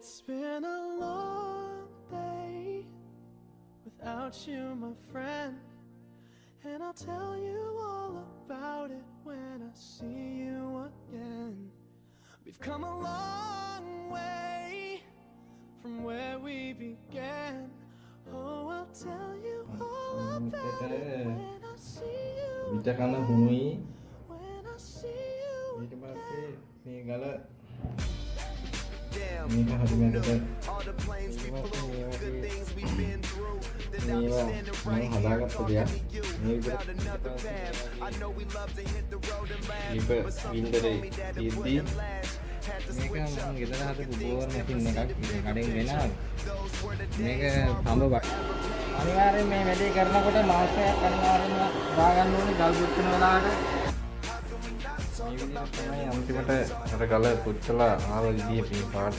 It's been a long day without you, my friend, and I'll tell you all about it when I see you again. We've come a long way from where we began. Oh, I'll tell you all about it when I see you විතකන හුනුයි when I see you ඊට පස්සේ මේ ගල Damn, මේක හරියට all the planes we flew, good things we've been through. Then I'll be මේවා standing මම right here, හදාගත්ත දෙයක් talking to you මේ about විදිහට another path. I know we love to hit the road and laugh, මේක but something ඉන්දරේ told me that it තියෙද්දි wouldn't last. Had to මේක switch මම up, ගෙදර හදපු look at bore things machine different, එකක් see the කඩෙන් bigger ගෙනාවා. Those were the මේක days තඹ බක් අනිවාර්යෙන් මේ වැඩේ කරනකොට මාසයක් අනිවාර්යෙන්ම දාගන්න ඕනේ ගල් පුච්චන වෙලාවට මේ විදිහට තමයි අන්තිමට අර ගල පුච්චලා ආව විදිය මේ පාට